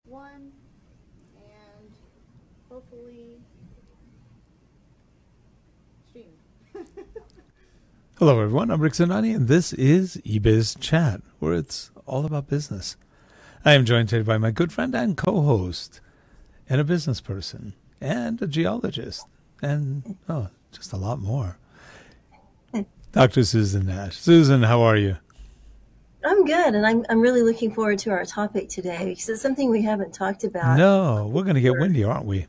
one, and hopefully stream. Hello, everyone. I'm Rick Zanotti, and this is eBizchat, where it's all about business. I am joined today by my good friend and co-host, and a business person, and a geologist, and just a lot more. Dr. Susan Nash. Susan, how are you? I'm good, and I'm really looking forward to our topic today because it's something we haven't talked about. No, we're going to get windy, aren't we?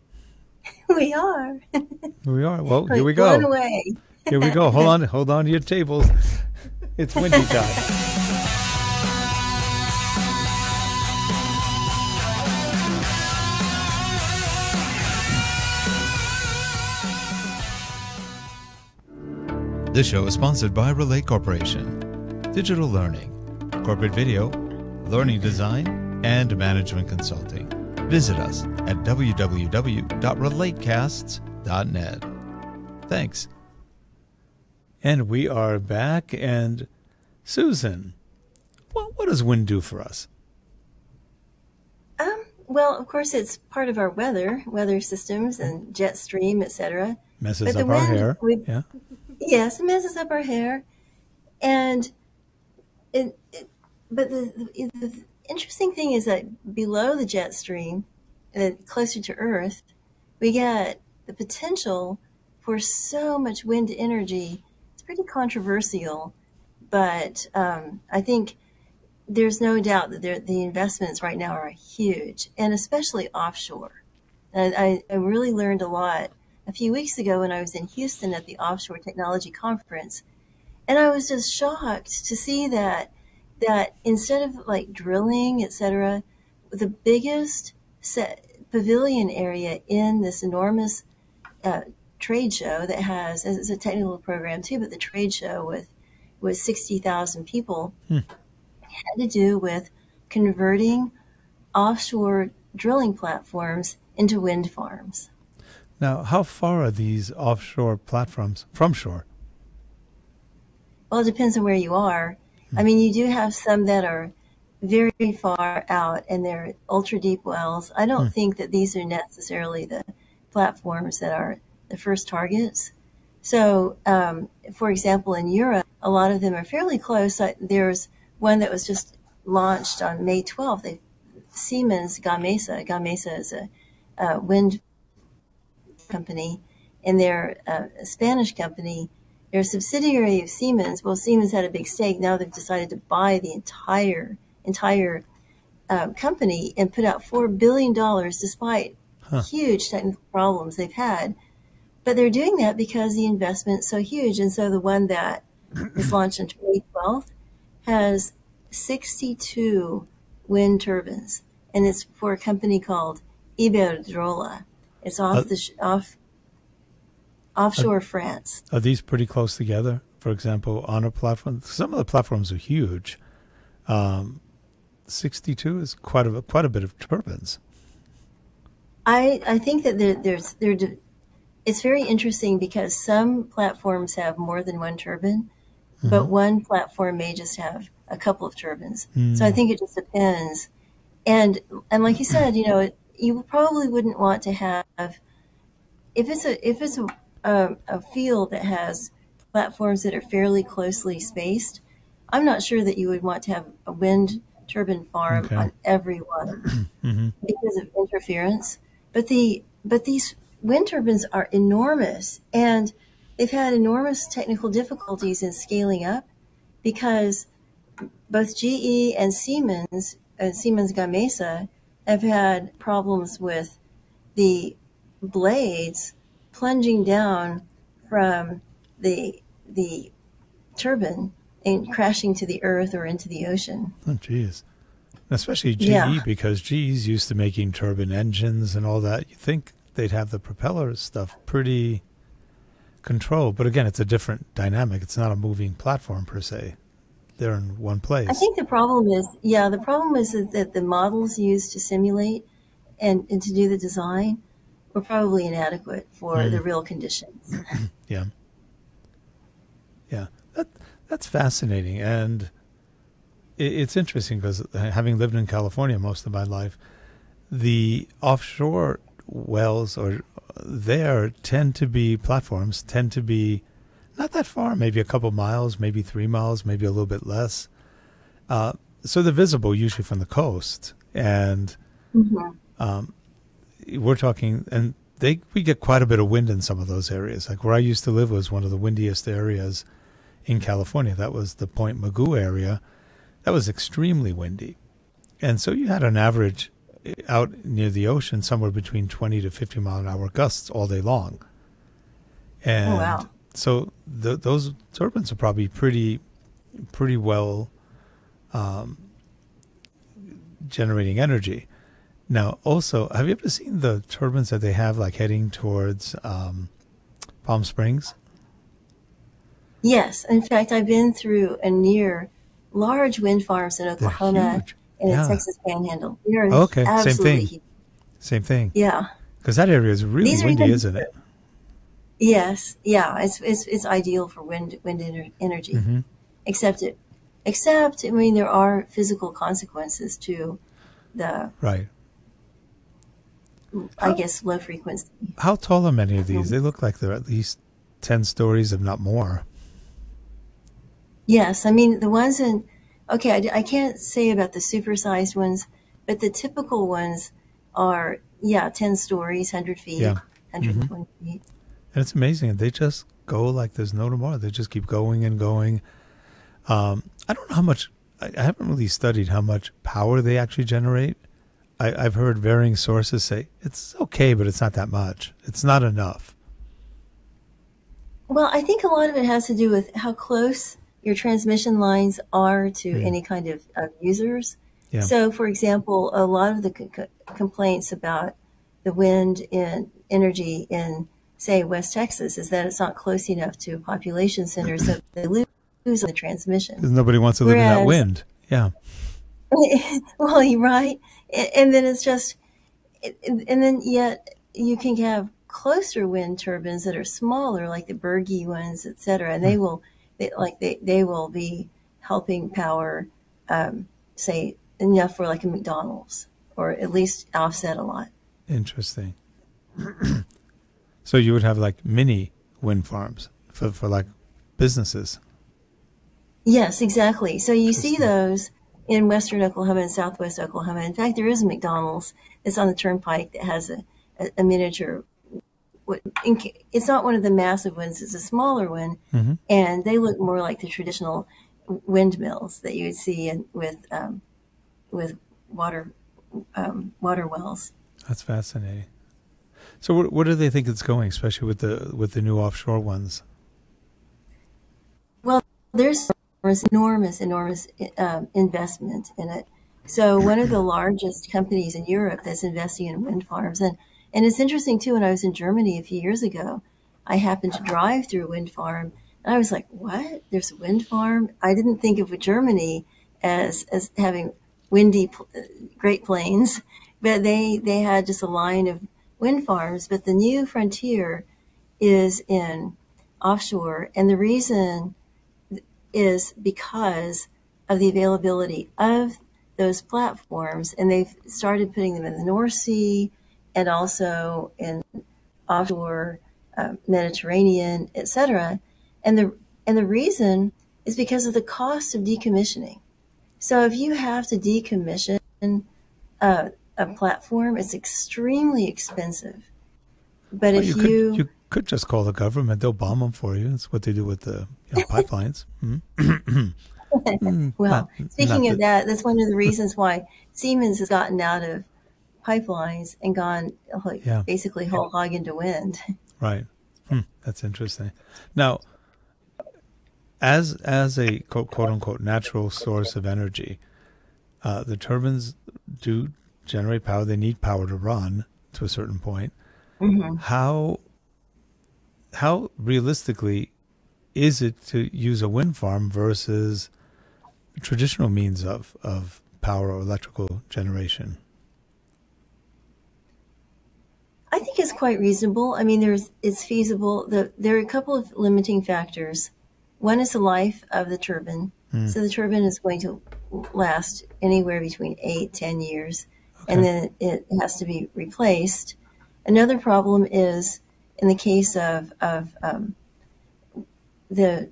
We are. We are. Well, Like, here we go. blown away. Here we go. Hold on to your tables. It's windy time. This show is sponsored by Relate Corporation, digital learning, corporate video, learning design, and management consulting. Visit us at www.relatecasts.net. Thanks. And we are back. And Susan, what does wind do for us? Well, of course, it's part of our weather systems and jet stream, etc. Messes up our hair. Yeah. Yes, it messes up our hair. And but the interesting thing is that below the jet stream, closer to Earth, we get the potential for so much wind energy. It's pretty controversial, but I think there's no doubt that the investments right now are huge, and especially offshore. And I really learned a lot a few weeks ago when I was in Houston at the Offshore Technology Conference, and I was just shocked to see that instead of like drilling, etc., the biggest pavilion area in this enormous trade show that has, it's a technical program too, but the trade show with 60,000 people had to do with converting offshore drilling platforms into wind farms. Now, how far are these offshore platforms from shore? Well, it depends on where you are. I mean, you do have some that are very far out and they're ultra deep wells. I don't think that these are necessarily the platforms that are the first targets. So, for example, in Europe, a lot of them are fairly close. There's one that was just launched on May 12th. Siemens Gamesa. Gamesa is a wind company, and they're a Spanish company. They're a subsidiary of Siemens. Well, Siemens had a big stake. Now they've decided to buy the entire company and put out $4 billion despite huge technical problems they've had. But they're doing that because the investment's so huge. And so the one that was launched on May 12th has 62 wind turbines, and it's for a company called Iberdrola. It's offshore France. Are these pretty close together? For example, on a platform, some of the platforms are huge. 62 is quite a bit of turbines. I think that it's very interesting because some platforms have more than one turbine, but one platform may just have a couple of turbines. So I think it just depends. And like you said, you probably wouldn't want to have, if it's a field that has platforms that are fairly closely spaced, I'm not sure that you would want to have a wind turbine farm on every one because of interference. But these wind turbines are enormous, and they've had enormous technical difficulties in scaling up because both GE and Siemens Gamesa have had problems with the blades plunging down from the turbine and crashing to the earth or into the ocean. Oh, geez. Especially GE, because GE's used to making turbine engines and all that. You think they'd have the propeller stuff pretty controlled. But again, it's a different dynamic. It's not a moving platform per se. They're in one place. I think the problem is that the models used to simulate and to do the design were probably inadequate for the real conditions. Yeah. That's fascinating. And it's interesting because having lived in California most of my life, the offshore wells or there tend to be platforms, tend to be not that far, maybe a couple miles, maybe 3 miles, maybe a little bit less. So they're visible usually from the coast. And we're talking, and we get quite a bit of wind in some of those areas. Like where I used to live was one of the windiest areas in California. That was the Point Mugu area. That was extremely windy. And so you had an average out near the ocean somewhere between 20 to 50 mile an hour gusts all day long. And so those turbines are probably pretty well generating energy. Now, also, have you ever seen the turbines that they have like heading towards Palm Springs? Yes. In fact, I've been through and near large wind farms in Oklahoma and the Texas Panhandle. Okay, same thing. Huge. Same thing. Yeah. Because that area is really windy, isn't it? Yes. Yeah. It's ideal for wind energy. Mm-hmm. Except, I mean, there are physical consequences to the I guess low frequency. How tall are many of these? They look like they're at least 10 stories, if not more. Yes, I mean the ones in. Okay, I can't say about the supersized ones, but the typical ones are 10 stories, 100 feet, 120 feet. And it's amazing. They just go like there's no tomorrow. They just keep going and going. I don't know how much. I haven't really studied how much power they actually generate. I've heard varying sources say it's okay, but it's not that much. It's not enough. Well, I think a lot of it has to do with how close your transmission lines are to any kind of users. Yeah. So, for example, a lot of the complaints about the wind in energy in, say, West Texas is that it's not close enough to population centers, so they lose the transmission. Because nobody wants to live in that wind. Yeah. Well, you're right. And then it's just, and then yet you can have closer wind turbines that are smaller, like the Berge ones, et cetera, and they will be helping power, say, enough for like a McDonald's, or at least offset a lot. Interesting. So you would have like mini wind farms for like businesses. Yes, exactly. So you see those in western Oklahoma and southwest Oklahoma. In fact, there is a McDonald's that's on the turnpike that has a miniature. It's not one of the massive ones; it's a smaller one, and they look more like the traditional windmills that you would see with water wells. That's fascinating. So, where do they think it's going, especially with the new offshore ones? Well, there's enormous investment in it. So one of the largest companies in Europe that's investing in wind farms. And it's interesting, too, when I was in Germany a few years ago, I happened to drive through a wind farm. And I was like, what? There's a wind farm? I didn't think of Germany as having windy Great Plains, but they had just a line of wind farms. But the new frontier is in offshore. And the reason is because of the availability of those platforms, and they've started putting them in the North Sea and also in offshore Mediterranean, etc. And the reason is because of the cost of decommissioning. So if you have to decommission a platform, it's extremely expensive. But well, you could just call the government; they'll bomb them for you. That's what they do with the pipelines. Well, speaking of that, that's one of the reasons why Siemens has gotten out of pipelines and gone basically whole hog into wind. Right. That's interesting. Now, as a quote unquote natural source of energy, the turbines do generate power. They need power to run to a certain point. How realistically is it to use a wind farm versus traditional means of power or electrical generation? I think it's quite reasonable. I mean, it's feasible. There are a couple of limiting factors. One is the life of the turbine. So the turbine is going to last anywhere between 8-10 years. and then it has to be replaced. Another problem is in the case of the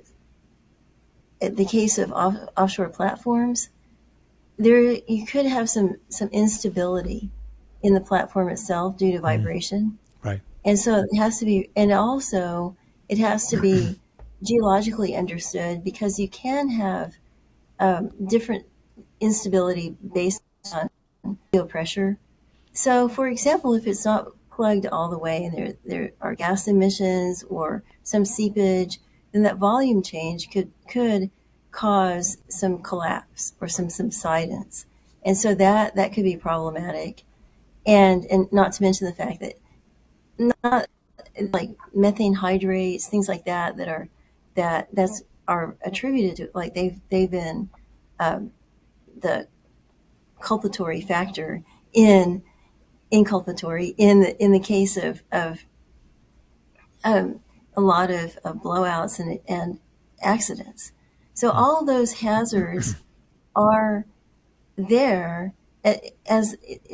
case of offshore platforms, there you could have some instability in the platform itself due to vibration. Right. And so it has to be, and also it has to be geologically understood, because you can have different instability based on geopressure. So, for example, if it's not plugged all the way and there are gas emissions or some seepage, then that volume change could cause some collapse or some subsidence. And so that could be problematic. And not to mention the fact that not like methane hydrates, things like that are attributed to, like they've been the culpatory factor in the case of a lot of blowouts and accidents. So all those hazards are there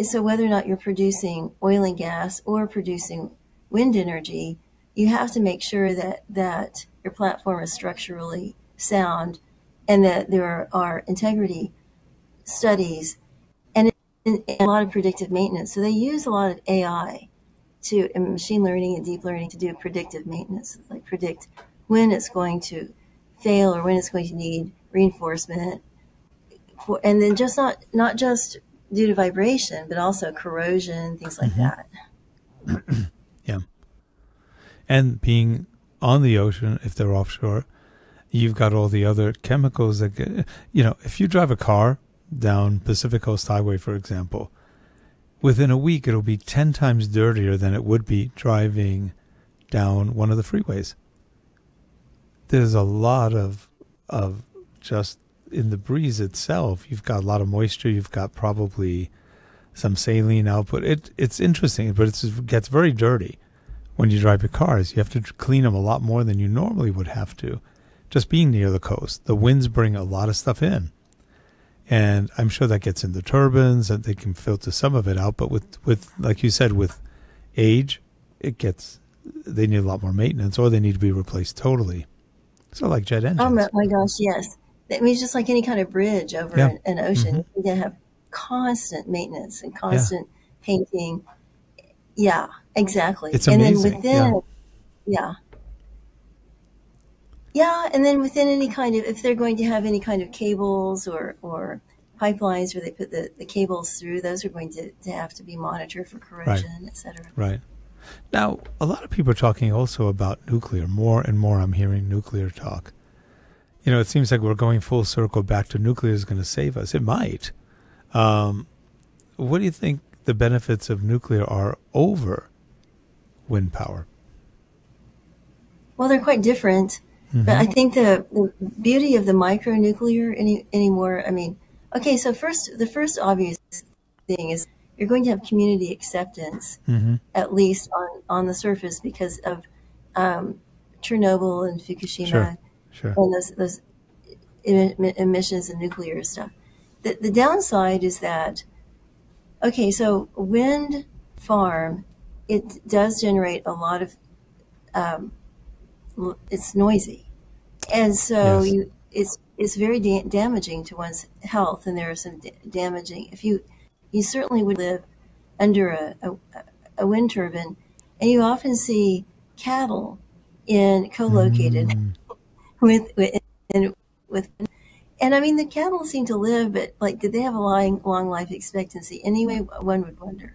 so whether or not you're producing oil and gas or producing wind energy, you have to make sure that your platform is structurally sound and that there are integrity studies and a lot of predictive maintenance. So they use a lot of AI and machine learning and deep learning to do predictive maintenance, like predict when it's going to fail or when it's going to need reinforcement. And then just not just due to vibration, but also corrosion, things like that. Yeah. And being on the ocean, if they're offshore, you've got all the other chemicals that get, if you drive a car down Pacific Coast Highway, for example, within a week, it'll be 10 times dirtier than it would be driving down one of the freeways. There's a lot of just in the breeze itself. You've got a lot of moisture. You've got probably some saline output. It's interesting, but it gets very dirty when you drive your cars. You have to clean them a lot more than you normally would have to. Just being near the coast, the winds bring a lot of stuff in. And I'm sure that gets in the turbines, and they can filter some of it out. But with like you said, with age, they need a lot more maintenance, or they need to be replaced totally. So like jet engines. Oh my gosh, yes. I mean, it's just like any kind of bridge over an ocean. You can have constant maintenance and constant painting. Yeah, exactly. It's amazing. And then and then within any kind of, if they're going to have any kind of cables or pipelines where they put the cables through, those are going to have to be monitored for corrosion, et cetera. Right. Now, a lot of people are talking also about nuclear. More and more I'm hearing nuclear talk. It seems like we're going full circle back to nuclear is going to save us. It might. What do you think the benefits of nuclear are over wind power? Well, they're quite different. But I think the beauty of the micronuclear anymore, I mean, okay, so the first obvious thing is you're going to have community acceptance, at least on the surface, because of Chernobyl and Fukushima and those emissions and nuclear stuff. The downside is that, okay, so wind farm, it does generate a lot of, it's noisy. And so it's very damaging to one's health, and there are some damaging. If you certainly would live under a wind turbine, and you often see cattle co-located with and I mean the cattle seem to live, but like, did they have a long life expectancy? Anyway, one would wonder.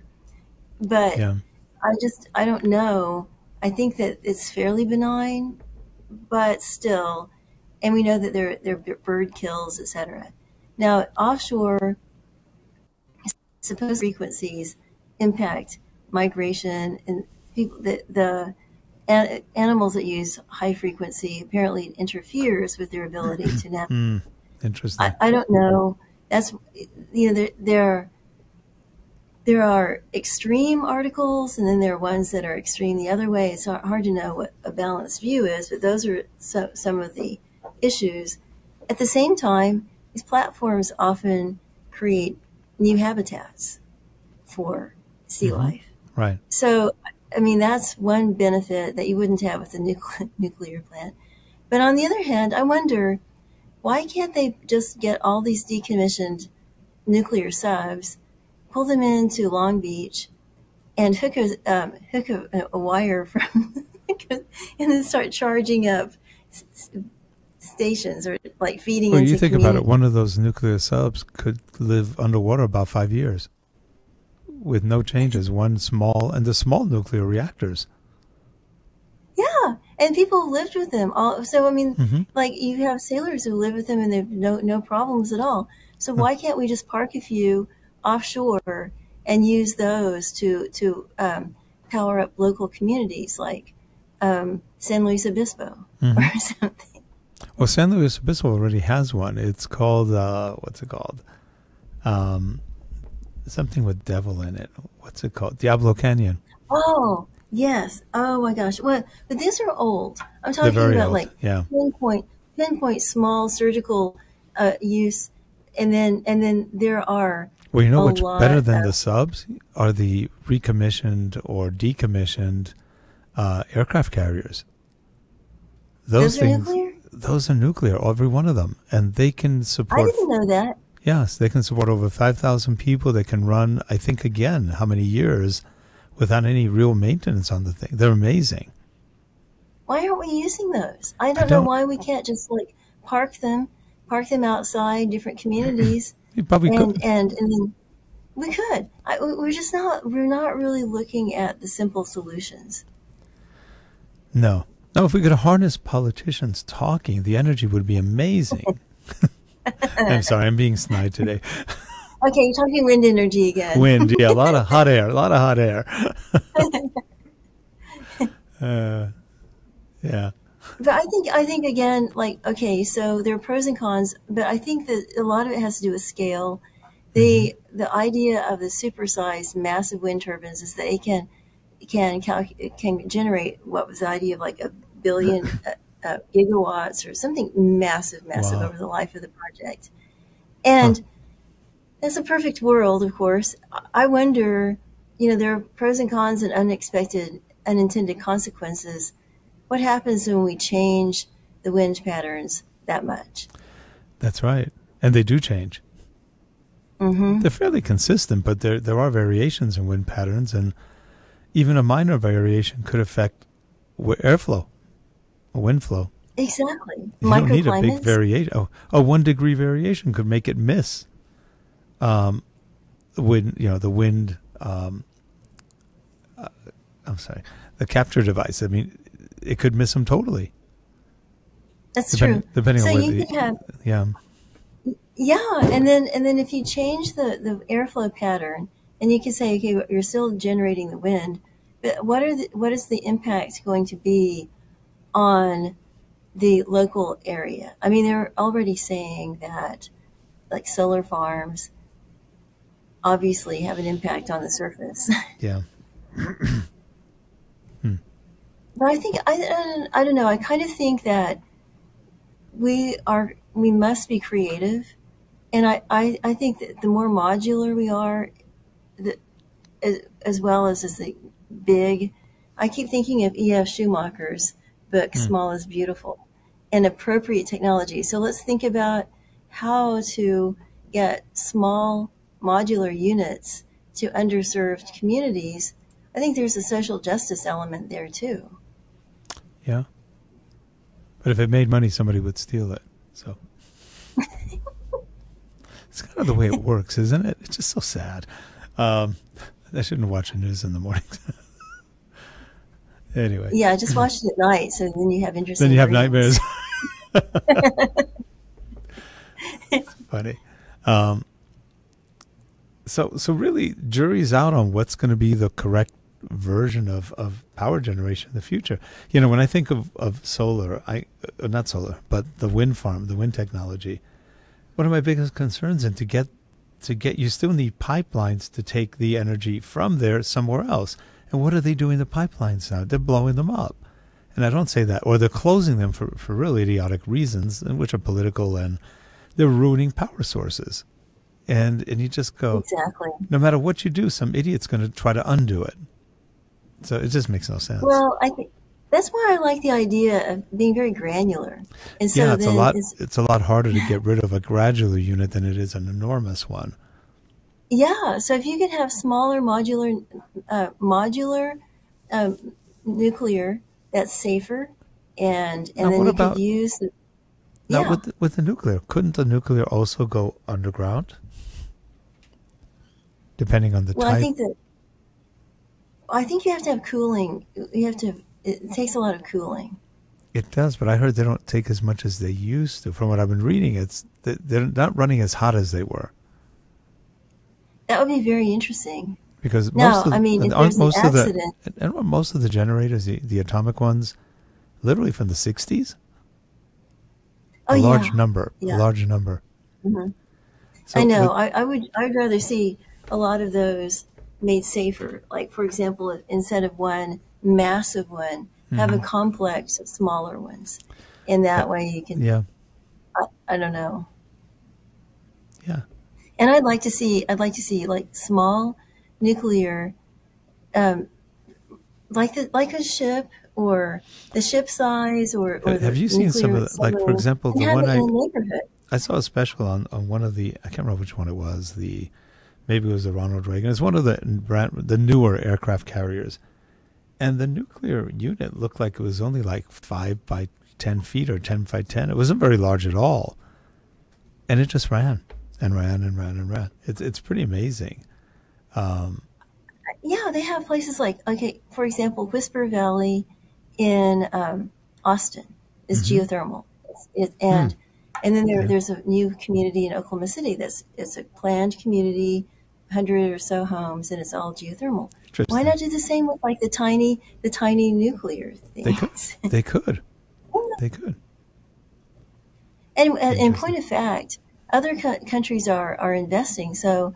But I don't know. I think that it's fairly benign, but still, and we know that there are bird kills, etc. Now, offshore, supposed frequencies impact migration, and people, the animals that use high frequency apparently interferes with their ability to navigate. Interesting. I don't know. That's there are extreme articles, and then there are ones that are extreme the other way. It's hard to know what a balanced view is, but those are some of the issues. At the same time, these platforms often create new habitats. for sea life. Right. So, I mean, that's one benefit that you wouldn't have with a nuclear plant. But on the other hand, I wonder, why can't they just get all these decommissioned nuclear subs, pull them into Long Beach, and hook a wire from, and then start charging up stations or like feeding Well, into you think communities. about it, one of those nuclear subs could live underwater about 5 years with no changes. One small, and the small nuclear reactors. Yeah, and people lived with them. So I mean, like you have sailors who live with them, and they've no problems at all. So why can't we just park a few offshore and use those to power up local communities like San Luis Obispo or something? Well, San Luis Obispo already has one. It's called, what's it called? Something with devil in it. What's it called? Diablo Canyon. Oh, yes. Oh my gosh. Well, but these are old. I'm talking They're very about old, like yeah. pinpoint small surgical use, and then there are. Well, you know a what's lot better than of- the subs are the recommissioned or decommissioned aircraft carriers. Those are nuclear? Those are nuclear, every one of them, and they can I support. didn't know that. Yes, they can support over 5,000 people. They can run, I think, again, how many years without any real maintenance on the thing. They're amazing. Why aren't we using those? I don't know why we can't just like park them outside different communities. You probably could. And then we could. We're not really looking at the simple solutions. No, if we could harness politicians talking, the energy would be amazing. I'm sorry, I'm being snide today. Okay, you're talking wind energy again. Wind, yeah, a lot of hot air. Yeah. But I think again, like, okay, so there are pros and cons, but I think that a lot of it has to do with scale. The idea of the supersized massive wind turbines is that they can generate what was the idea of like a billion gigawatts or something massive Wow. over the life of the project. And that's a perfect world, of course. I wonder, there are pros and cons and unintended consequences. What happens when we change the wind patterns that much? That's right. And they do change. They're fairly consistent, but there are variations in wind patterns, and even a minor variation could affect airflow, wind flow. Exactly. You don't need a big Microclimates. variation. A 1 degree variation could make it miss the wind. I'm sorry, the capture device. I mean, it could miss them totally. That's true. Depending So on you where could have, yeah. and then if you change the airflow pattern, and you can say, okay, you're still generating the wind, but what is the impact going to be on the local area? I mean, they're already saying that like solar farms obviously have an impact on the surface. Yeah. But I think, I don't know, I kind of think that we must be creative. And I think that the more modular we are, as well as the big, I keep thinking of E.F. Schumacher's book, Small is Beautiful, and appropriate technology. So let's think about how to get small modular units to underserved communities. I think there's a social justice element there too. Yeah. But if it made money, somebody would steal it. So it's kind of the way it works, isn't it? It's just so sad. I shouldn't watch the news in the mornings. Anyway. Yeah, just watch it at night, so then you have interesting. Then you have dreams. nightmares. It's funny. So really, jury's out on what's going to be the correct version of power generation in the future. When I think of solar, not solar, but the wind farm, the wind technology, one of my biggest concerns is to get you still need pipelines to take the energy from there somewhere else. And what are they doing to pipelines now? They're blowing them up. And I don't say that, or they're closing them for really idiotic reasons, which are political, and they're ruining power sources. And you just go, Exactly. no matter what you do, some idiot's going to try to undo it. So it just makes no sense. Well, I think that's why I like the idea of being very granular. And so yeah, then it's a lot harder to get rid of a granular unit than it is an enormous one. yeah. So if you could have smaller modular nuclear, that's safer, and Now, then what you about, could use. now Yeah. with the nuclear, couldn't the nuclear also go underground? Depending on the Well, type. I think you have to have cooling. It takes a lot of cooling. It does, but I heard they don't take as much as they used to. From what I've been reading, they're not running as hot as they were. That would be very interesting. Because No, most of I mean, if aren't there's an most of accident. most of the generators, the atomic ones, literally from the 60s. Oh, A yeah. large number. Yeah. A large number. Mhm. So I know. I'd rather see a lot of those made safer. Like, for example, instead of one massive one, have a complex of smaller ones. And that way you can, Yeah. I don't know. Yeah. And I'd like to see like small nuclear, like a ship or the ship size or the Have you seen some nuclear of the, like, for submarine, example, and the have one it in a neighborhood. I saw a special on one of the, I can't remember which one it was, maybe it was the Ronald Reagan. It's one of the newer aircraft carriers. And the nuclear unit looked like it was only like 5 by 10 feet or 10 by 10. It wasn't very large at all. And it just ran and ran and ran and ran. It's pretty amazing. Yeah, they have places like, okay, for example, Whisper Valley in Austin is geothermal. And then there's a new community in Oklahoma City it's a planned community, 100 or so homes, and it's all geothermal. Why not do the same with like the tiny nuclear things? They could. They could. And in point of fact, other countries are investing. So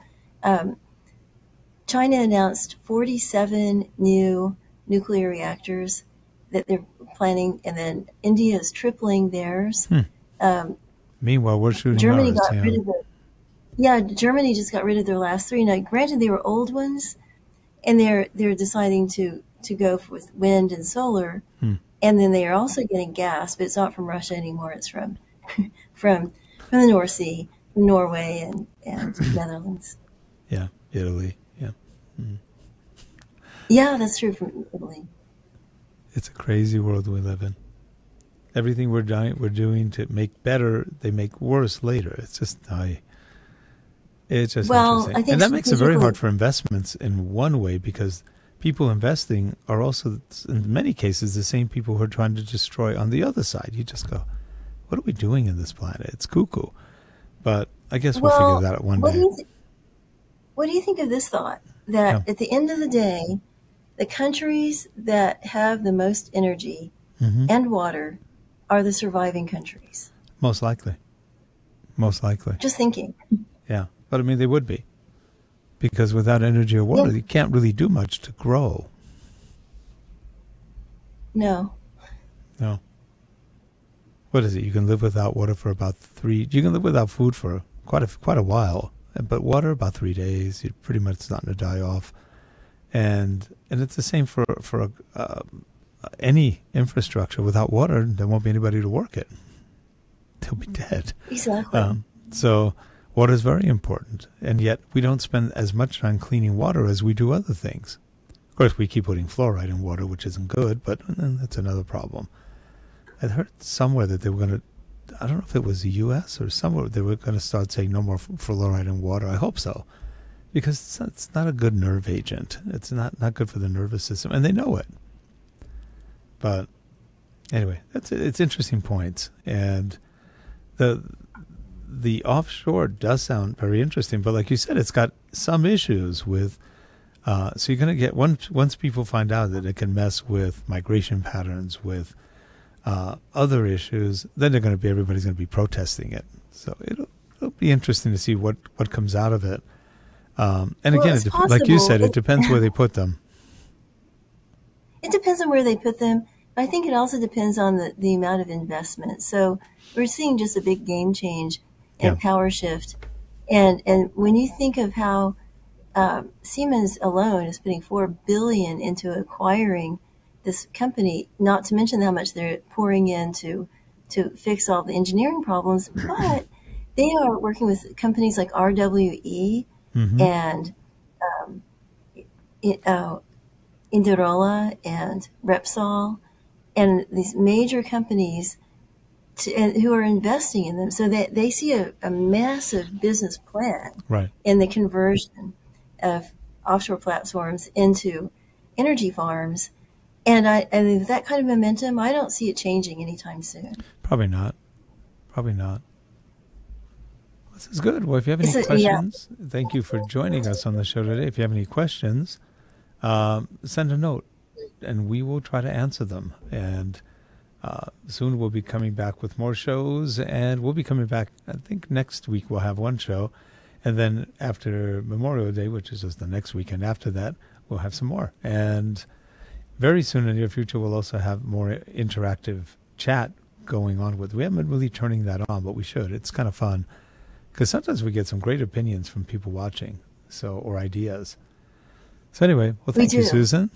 China announced 47 new nuclear reactors that they're planning, and then India is tripling theirs. Meanwhile, we're shooting Germany ours. got rid of it. Yeah, Germany just got rid of their last 3. Now, granted, they were old ones, and they're deciding to go with wind and solar, and then they are also getting gas, but it's not from Russia anymore. It's from from the North Sea, from Norway and Netherlands. Yeah, Italy. Yeah. Yeah, that's true, from Italy. It's a crazy world we live in. Everything we're doing to make better, they make worse later. It's just it's just interesting. I think and that makes it very hard for investments in one way, because people investing are also, in many cases, the same people who are trying to destroy on the other side. You just go, what are we doing in this planet? It's cuckoo. But I guess we'll figure that out one day. What do you think of this thought? That at the end of the day, the countries that have the most energy and water are the surviving countries. Most likely. Most likely. Just thinking. Yeah. But I mean, they would be. Because without energy or water, you can't really do much to grow. No. No. What is it? You can live without water for about you can live without food for quite a while. But water, about 3 days, you're pretty much starting to die off. And it's the same for any infrastructure. Without water, there won't be anybody to work it. They'll be dead. Exactly. So water is very important. And yet we don't spend as much time cleaning water as we do other things. Of course, we keep putting fluoride in water, which isn't good, but that's another problem. I heard somewhere that they were going to, I don't know if it was the U.S. or somewhere, they were going to start saying no more fluoride in water. I hope so. Because it's not a good nerve agent. It's not good for the nervous system, and they know it. But anyway, it's interesting points, and the offshore does sound very interesting. But like you said, it's got some issues with. So you're going to get once people find out that it can mess with migration patterns, with other issues, then everybody's going to be protesting it. So it'll be interesting to see what comes out of it. And again, like you said, it depends where they put them. It depends on where they put them. I think it also depends on the amount of investment. So we're seeing just a big game change and power shift And when you think of how Siemens alone is putting $4 billion into acquiring this company, not to mention how much they're pouring in to fix all the engineering problems, but they are working with companies like RWE and Indirola and Repsol and these major companies who are investing in them. So they see a massive business plan in the conversion of offshore platforms into energy farms. And with that kind of momentum, I don't see it changing anytime soon. Probably not. Probably not. This is good. Well, if you have any questions, thank you for joining us on the show today. If you have any questions, send a note, and we will try to answer them. And soon we'll be coming back with more shows, and we'll be coming back, I think next week we'll have one show. And then after Memorial Day, which is just the next weekend after that, we'll have some more. And very soon in the near future, we'll also have more interactive chat going on with. We haven't been really turning that on, but we should. It's kind of fun because sometimes we get some great opinions from people watching, or ideas. So anyway, well, thank you, Susan,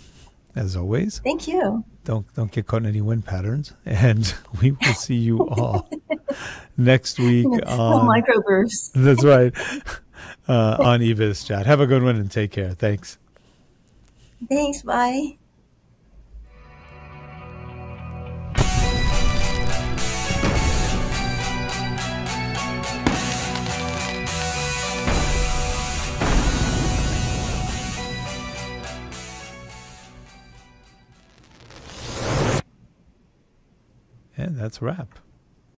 as always. Thank you. Don't get caught in any wind patterns, and we will see you all next week on microbursts. That's right, on eBizchat. Have a good one and take care. Thanks. Thanks. Bye. And that's a wrap.